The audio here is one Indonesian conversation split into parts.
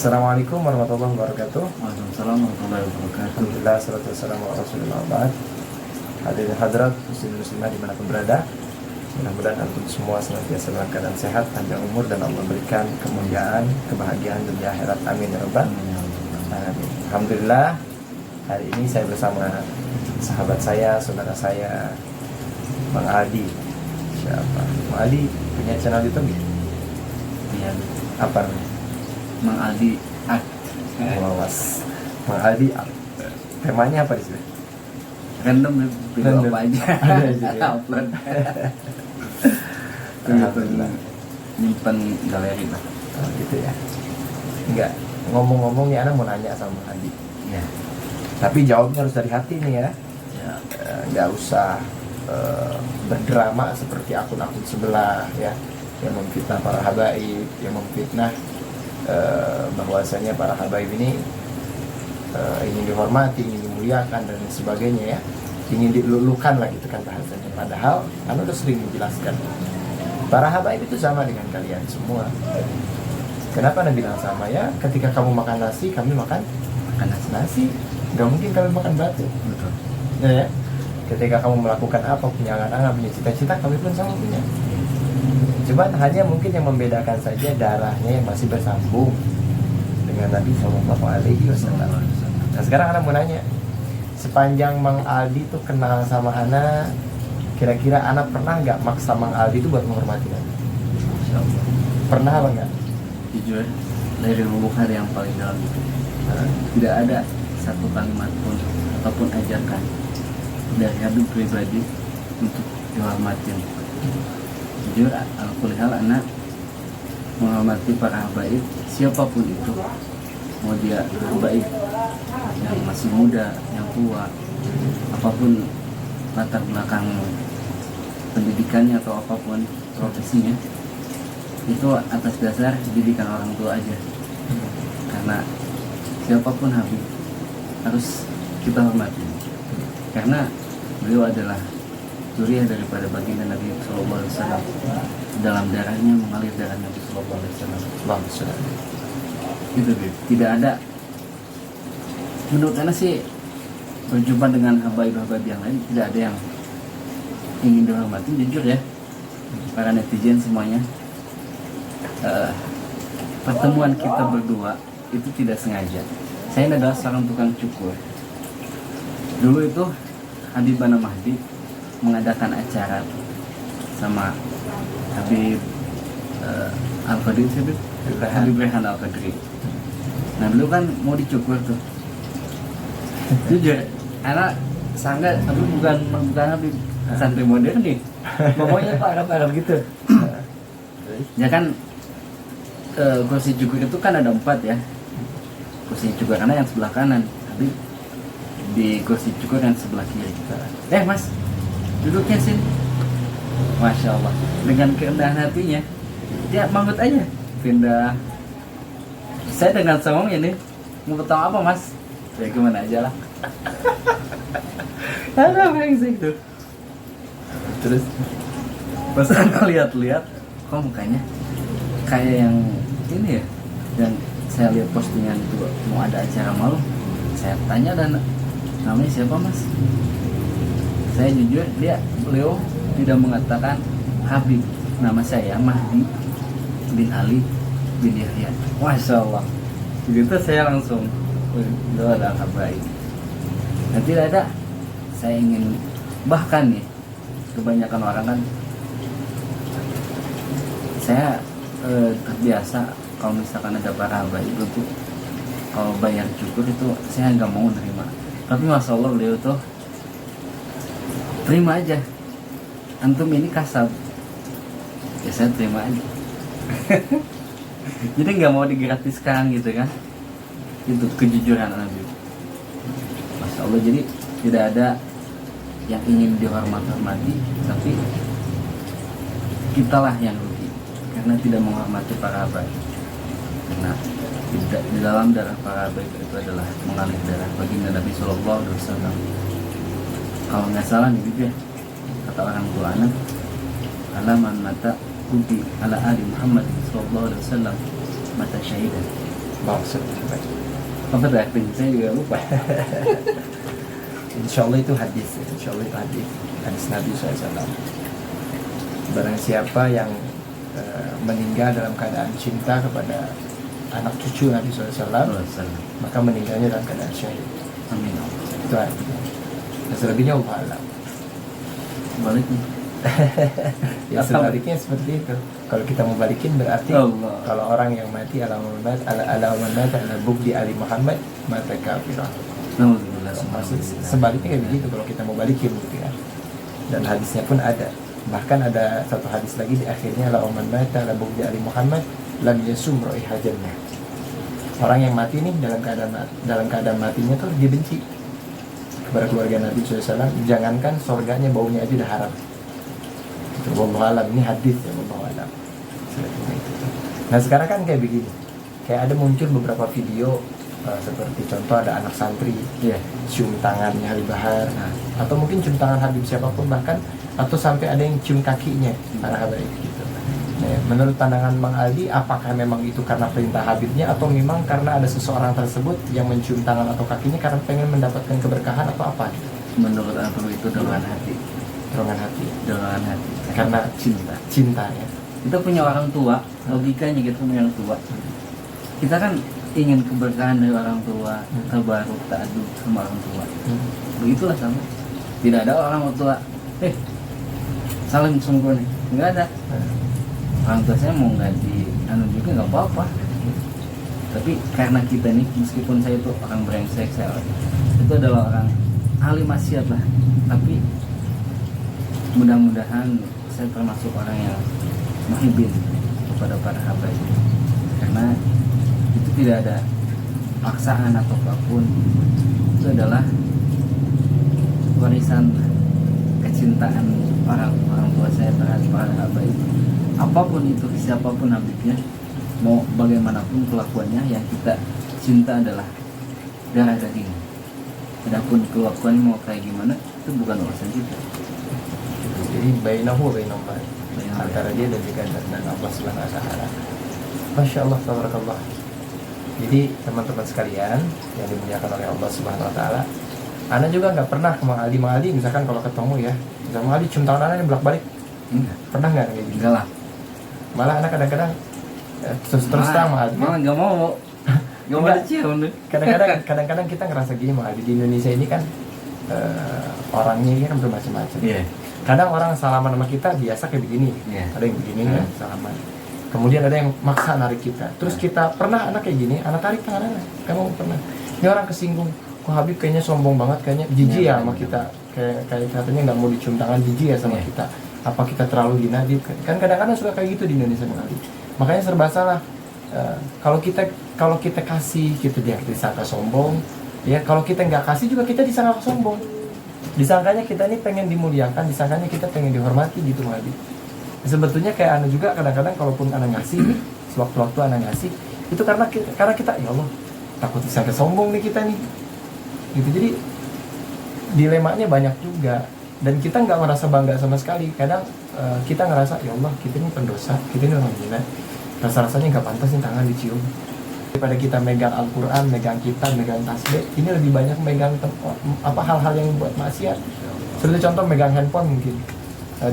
Assalamualaikum warahmatullahi wabarakatuh. Waalaikumsalam warahmatullahi wabarakatuh. Alhamdulillah, salatu wassalamu ala rasulillah ba'd. Hadirin hadrat muslimah dimanapun berada, mudah-mudahan antum semua senantiasa dalam keadaan sehat, panjang umur, dan Allah berikan kemuliaan, kebahagiaan dunia akhirat. Amin ya rabbal alamin. Alhamdulillah, hari ini saya bersama sahabat saya, saudara saya, Bang Aldi. Siapa? Bang Aldi punya channel YouTube ya? Iya, Apa namanya? Mang Aldi Art. Wawas. Bang Aldi, temanya apa di sini? Random video Random. apa aja. Ada aja, ya. Upload. Alhamdulillah. Nyimpen galeri lah. Oh, gitu ya. Enggak. Ngomong-ngomong ya, Ana mau nanya sama Bang Aldi. Ya. Tapi jawabnya harus dari hati nih ya. Ya. Nggak usah berdrama seperti akun-akun sebelah ya, yang memfitnah para habaib, yang memfitnah bahwasanya para habaib ini ingin dihormati, ingin dimuliakan dan sebagainya ya, ingin dilulukan lah gitu kan bahasanya. Padahal Anda udah sering menjelaskan para habaib itu sama dengan kalian semua. Kenapa Anda bilang sama ya? Ketika kamu makan nasi, kami makan Makan nasi. nasi. Nggak mungkin kami makan batu. Betul. Ya, ketika kamu melakukan apa, punya angan-angan, punya cita-cita, kami pun sama punya. Cuma hanya mungkin yang membedakan saja darahnya yang masih bersambung dengan Nabi Shallallahu Alaihi Wasallam. Nah sekarang Ana mau nanya, sepanjang Mang Aldi tuh kenal sama Ana, kira-kira Ana pernah nggak maksa Mang Aldi itu buat menghormati Nabi? Insyaallah. Pernah apa enggak? Jujur, dari lubuk hati yang paling dalam itu tidak ada satu kalimat pun ataupun ajakan dari Habib pribadi untuk dihormatin. Jujur, alhamdulillah anak menghormati para habaib siapapun itu, mau dia habaib yang masih muda, yang tua, apapun latar belakang pendidikannya atau apapun profesinya, itu atas dasar didikan orang tua aja. Karena siapapun habib harus kita hormati, karena beliau adalah zuriyah daripada baginda Nabi Sallallahu Alaihi Wasallam. Dalam darahnya mengalir darah Nabi Sallallahu Alaihi Wasallam. Itu tidak ada. Menurut Anda sih, berjumpa dengan habaib-habaib yang lain tidak ada yang ingin dihormati. Jujur ya, para netizen semuanya, pertemuan kita berdua itu tidak sengaja. Saya adalah seorang tukang cukur. Dulu itu Habib Bana Mahdi mengadakan acara sama Habib Al-Qadri, Habib Rehan Al-Qadri. Nah dulu kan mau dicukur tuh. Jujur, anak sangga tapi bukan Habib, santri modern nih. Ngomongnya Pak Arab gitu. Ya kan, kursi cukur itu kan ada 4 ya. Kursi cukur karena yang sebelah kanan, Habib di kursi cukur yang sebelah kiri. Mas, duduknya sini. Masya Allah, dengan kerendahan hatinya dia manggut aja pindah. Saya dengan songong ini mau potong apa mas? Ya gimana aja lah. Ada brengsek tuh. Terus pas aku lihat-lihat, kok mukanya kayak yang ini ya. Dan saya lihat postingan itu mau ada acara malu. Saya tanya, dan namanya siapa mas? Saya jujur, beliau tidak mengatakan Habib, nama saya Mahdi bin Ali bin Yahya. Masya Allah. Begitu saya langsung, itu adalah habaib. Dan tidak ada, saya ingin, bahkan nih, kebanyakan orang kan, saya terbiasa kalau misalkan ada para habaib itu, kalau bayar cukur itu saya nggak mau nerima. Tapi Masya Allah beliau tuh terima aja. Antum ini kasab, ya saya terima aja. Jadi nggak mau digratiskan gitu kan. Itu kejujuran Nabi. Masya Allah. Jadi tidak ada yang ingin dihormati, tapi kitalah yang rugi karena tidak menghormati para habaib. Karena di dalam darah para habaib itu adalah mengalir darah baginda Nabi Sallallahu Alaihi Wasallam. Kalau nggak salah nih gitu ya, kata orang tua anak, alaman mata kubi ala ali Muhammad Sallallahu Alaihi Wasallam mata syahidah. maksudnya Apa tadi? Saya juga lupa. insya Allah itu hadis, insya Allah itu hadis Nabi SAW. Barang siapa yang meninggal dalam keadaan cinta kepada anak cucu Nabi SAW, maka meninggalnya dalam keadaan syahid. Amin. Itu artinya. Dan selebihnya Allah alam. Balik nih. Ya sebaliknya seperti itu. Kalau kita mau balikin berarti Allah. kalau orang yang mati ala bukti ali Muhammad mata kafirah. Alhamdulillah. Maksud sebaliknya kayak begitu kalau kita mau balikin gitu ya. Dan hadisnya pun ada. Bahkan ada satu hadis lagi di akhirnya la man mata ala bukti ali Muhammad lam yasum raiha jannah. Orang yang mati nih dalam keadaan matinya tuh dibenci kepada keluarga Nabi SAW. Jangankan surganya baunya aja udah haram. Itu wallahu alam, ini hadis ya wallahu alam. Nah sekarang kan kayak begini, kayak ada muncul beberapa video seperti contoh ada anak santri cium tangannya Habib Bahar, atau mungkin cium tangan Habib siapapun bahkan, atau sampai ada yang cium kakinya para habaib gitu. Nah, menurut pandangan Mang Aldi, apakah memang itu karena perintah Habibnya atau memang karena ada seseorang tersebut yang mencium tangan atau kakinya karena pengen mendapatkan keberkahan atau apa gitu? Menurut aku itu dorongan hati. Dorongan hati. Dorongan hati. Karena cinta ya. Kita punya orang tua, logikanya kita punya orang tua. Kita kan ingin keberkahan dari orang tua, tabaruk, ta'adub sama orang tua. Begitulah sama. Tidak ada orang tua, saling sungguh nih, nggak ada. Orang tua saya mau nggak di juga nggak apa-apa. Tapi karena kita nih, meskipun saya itu orang brengsek, saya itu adalah orang ahli maksiat lah. Tapi mudah-mudahan saya termasuk orang yang muhibbin kepada para habaib, karena itu tidak ada paksaan atau apapun. Itu adalah warisan kecintaan orang tua saya terhadap para habaib. Apapun itu, siapapun habibnya, mau bagaimanapun kelakuannya, yang kita cinta adalah darah daging. Adapun kelakuannya mau kayak gimana, itu bukan urusan kita. Jadi bainahu wa bainallah, antara dia dan juga dan Allah Subhanahu wa taala. Masya Allah, tabarakallah. Jadi teman-teman sekalian yang dimuliakan oleh Allah Subhanahu wa taala, Ana juga nggak pernah ke Mang Aldi misalkan kalau ketemu ya, misalkan Mang Aldi cium tangan Ana yang bolak-balik. Pernah nggak kayak gitu? Enggak lah. Malah Ana kadang-kadang terus terang Mang Aldi. Malah nggak mau. Nggak mau dicium deh. Kadang-kadang kita ngerasa gini Mang Aldi, di Indonesia ini kan orangnya ini kan bermacam-macam. Kadang orang salaman sama kita biasa kayak begini, ada yang begini kan salaman. Kemudian ada yang maksa narik kita. Terus kita pernah anak kayak gini, anak tarik tangan anak. Kamu pernah? Ini orang kesinggung. Kok Habib kayaknya sombong banget, kayaknya jijik ya sama kita. Kayak katanya nggak mau dicium tangan, jijik ya sama kita. Apa kita terlalu hina? Kan kadang-kadang suka kayak gitu di Indonesia sekali. Makanya serba salah. Kalau kita kasih, kita disangka sombong. Ya kalau kita nggak kasih juga kita disangka sombong. Disangkanya kita ini pengen dimuliakan, disangkanya kita pengen dihormati gitu Habib. Sebetulnya kayak Ana juga kadang-kadang kalaupun Ana ngasih, sewaktu-waktu Ana ngasih, itu karena kita ya Allah takut disangka sombong nih kita nih. Gitu, jadi dilemanya banyak juga dan kita nggak merasa bangga sama sekali. Kadang kita ngerasa ya Allah kita ini pendosa, kita ini orang hina, rasa-rasanya nggak pantas nih tangan dicium. Daripada kita megang Al-Quran, megang kitab, megang tasbih, ini lebih banyak megang hal-hal yang buat maksiat. Seperti contoh megang handphone mungkin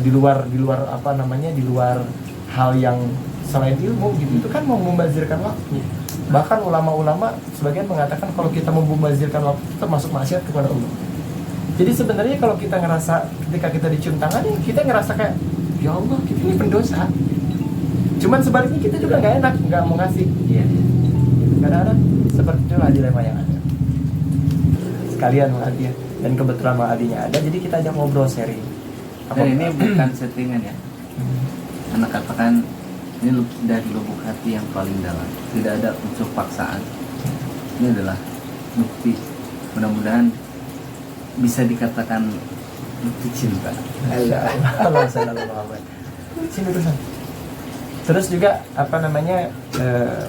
di luar di luar hal yang selain ilmu gitu, itu kan mau membazirkan waktu. Bahkan ulama-ulama sebagian mengatakan kalau kita membazirkan waktu itu termasuk maksiat kepada Allah. Jadi sebenarnya kalau kita ngerasa ketika kita dicium tangan, kita ngerasa kayak ya Allah kita ini pendosa. Cuman sebaliknya kita juga nggak enak, nggak mau ngasih. Kadang-kadang seperti itulah dilema yang ada. Sekalian Mang Aldi dan kebetulan Mang Aldinya ada, jadi kita ajak ngobrol sharing. Dan ini bukan settingan ya. Anak katakan ini dari lubuk hati yang paling dalam. Tidak ada unsur paksaan. Ini adalah bukti. Mudah-mudahan bisa dikatakan bukti cinta. Allah Muhammad. Sini terusan. Terus juga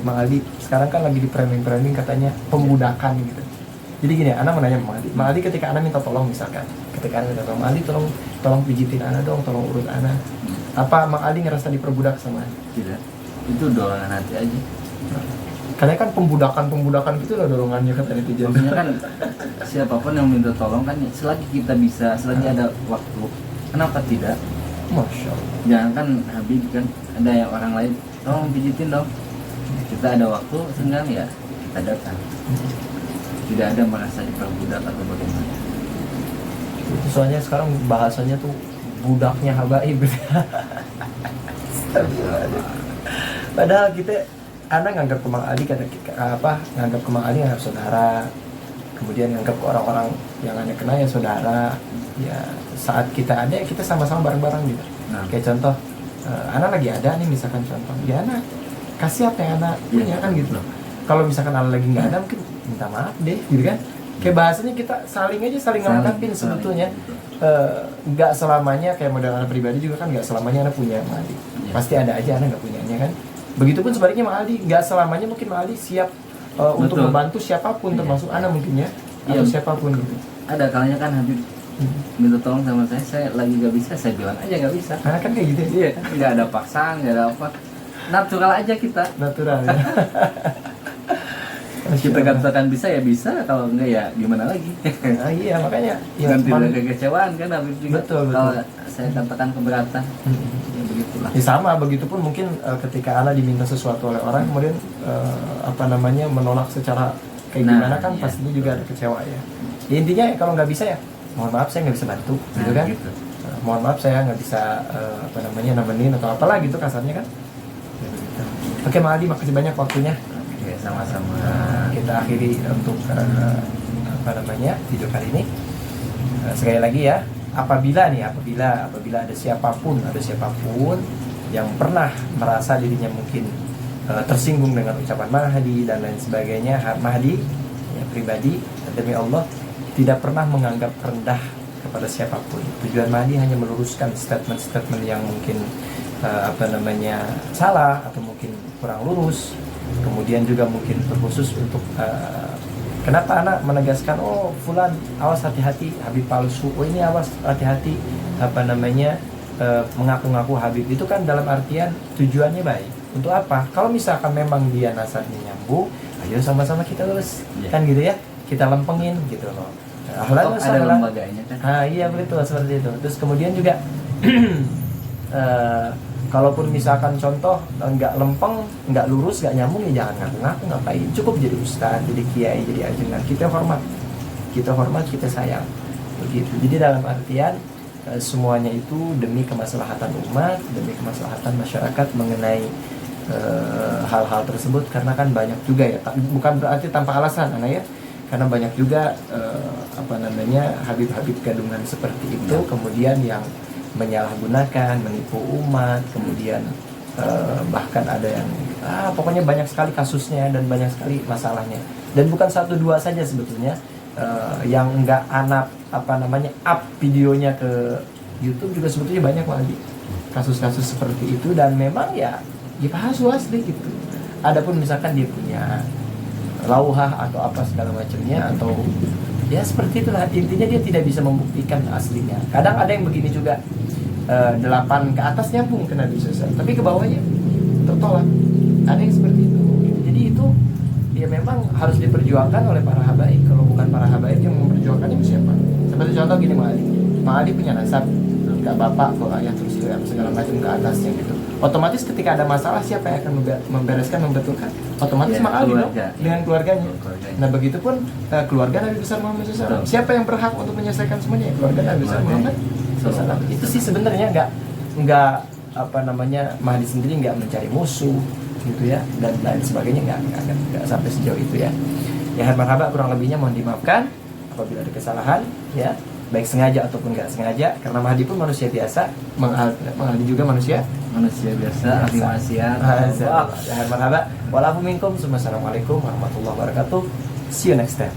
Mang Aldi sekarang kan lagi di framing katanya pembudakan gitu. Jadi gini, Ana mau nanya Mang Aldi ketika Ana minta tolong misalkan, ketika Ana minta tolong, Mang Aldi tolong pijitin Ana dong, tolong urut Ana. Apa Mang Aldi ngerasa diperbudak sama Ana? Tidak. Itu dorongan hati aja. Katanya kan pembudakan gitu lah dorongannya kata netizen. Maksudnya kan siapapun yang minta tolong kan selagi kita bisa, selagi ada waktu, kenapa tidak? Masya Allah. Jangan kan Habib kan ada yang orang lain, tolong pijitin dong. Kita ada waktu senggang ya kita datang. Tidak ada merasa diperbudak atau bagaimana. Itu soalnya sekarang bahasanya tuh budaknya habaib. Padahal kita anak nganggap ke Mang Ali nganggap ke Mang Ali nganggap saudara, kemudian nganggap ke orang-orang yang Anda kenal ya saudara. Ya saat kita ada kita sama-sama bareng-bareng gitu. Nah. Kayak contoh, anak lagi ada nih misalkan contoh, ya anak kasih apa yang anak punya kan gitu loh. Kalau misalkan anak lagi nggak ada mungkin minta maaf deh gitu kan. Kayak bahasanya kita saling ngelengkapin sebetulnya. Nggak selamanya kayak model anak pribadi juga kan nggak selamanya anak punya Mang Ali. Ya. Pasti ada aja anak nggak punyanya kan. Begitupun sebaliknya Mang Ali, nggak selamanya mungkin Mang Ali siap untuk membantu siapapun, termasuk anak mungkin ya, atau siapapun gitu. Ada kalanya kan Habib minta tolong sama saya lagi nggak bisa, saya bilang aja nggak bisa. Karena kan kayak gitu ya. Iya kan, nggak ada paksaan, nggak ada apa, natural aja kita. Natural ya. Kita katakan bisa ya bisa, kalau enggak ya gimana lagi. Nah, iya makanya ya, Dan tidak ada kekecewaan kan Habib juga. Betul. Kalau saya katakan keberatan, ya begitulah. Ya sama, begitupun mungkin ketika anak diminta sesuatu oleh orang kemudian menolak secara kayak gimana kan iya. pastinya juga ada kecewa ya. Ya, intinya ya, kalau nggak bisa ya mohon maaf saya nggak bisa bantu gitu kan. Gitu. Mohon maaf saya nggak bisa nemenin atau apalah gitu kasarnya kan. Ya, begitu. Oke Mang Ali, makasih banyak waktunya. Oke, sama-sama. Kita akhiri untuk video kali ini. Sekali lagi ya, apabila ada siapapun yang pernah merasa dirinya mungkin tersinggung dengan ucapan Mahdi dan lain sebagainya, Mahdi ya, pribadi demi Allah tidak pernah menganggap rendah kepada siapapun. Tujuan Mahdi hanya meluruskan statement-statement yang mungkin salah atau mungkin kurang lurus. Kemudian juga mungkin terkhusus untuk kenapa anak menegaskan, oh fulan awas hati-hati Habib palsu, oh ini awas hati-hati mengaku-ngaku Habib. Itu kan dalam artian tujuannya baik. Untuk apa? Kalau misalkan memang dia nasabnya nyambung, ayo sama-sama kita lurus, kan gitu ya, kita lempengin gitu loh. Ahlan ada lembaganya kan? Iya betul seperti itu. Terus kemudian juga kalaupun misalkan contoh nggak lempeng, nggak lurus, nggak nyambung ya jangan ngaku-ngaku, ngapain. Cukup jadi ustaz, jadi kiai, jadi ajengan. Kita hormat, kita sayang. Begitu. Jadi dalam artian semuanya itu demi kemaslahatan umat, demi kemaslahatan masyarakat mengenai hal-hal tersebut. Karena kan banyak juga ya, bukan berarti tanpa alasan anak ya. Karena banyak juga Habib-habib gadungan seperti itu kemudian yang menyalahgunakan, menipu umat, kemudian bahkan ada yang pokoknya banyak sekali kasusnya dan banyak sekali masalahnya. Dan bukan 1-2 saja sebetulnya yang enggak anak up videonya ke YouTube juga sebetulnya banyak lagi kasus-kasus seperti itu, dan memang ya palsu asli gitu. Adapun misalkan dia punya lauhah atau apa segala macamnya, atau ya seperti itulah, intinya dia tidak bisa membuktikan aslinya. Kadang ada yang begini juga, 8 ke atas nyambung ke Nabi SAW, tapi ke bawahnya tertolak. Ada yang seperti itu. Jadi itu ya memang harus diperjuangkan oleh para habaib. Kalau bukan para habaib yang memperjuangkannya siapa? Seperti contoh gini, Mang Ali punya nasab, ke bapak, ke ayah, terus ke segala macam ke atasnya gitu. Otomatis ketika ada masalah siapa yang akan membereskan, membetulkan? Otomatis Mang Ali dong, dengan keluarganya. Nah begitupun keluarga Nabi besar Muhammad SAW. Siapa yang berhak untuk menyelesaikan semuanya? Keluarga Nabi besar Muhammad SAW. Itu sih sebenarnya nggak Mahdi sendiri nggak mencari musuh gitu ya, dan lain sebagainya, nggak sampai sejauh itu ya. Ya marhaba, kurang lebihnya mohon dimaafkan apabila ada kesalahan ya, baik sengaja ataupun nggak sengaja, karena Mahdi pun manusia biasa, Mahdi juga manusia biasa, ahli maksiat. Ya marhaba, walafu minkum, assalamualaikum warahmatullahi wabarakatuh. See you next time.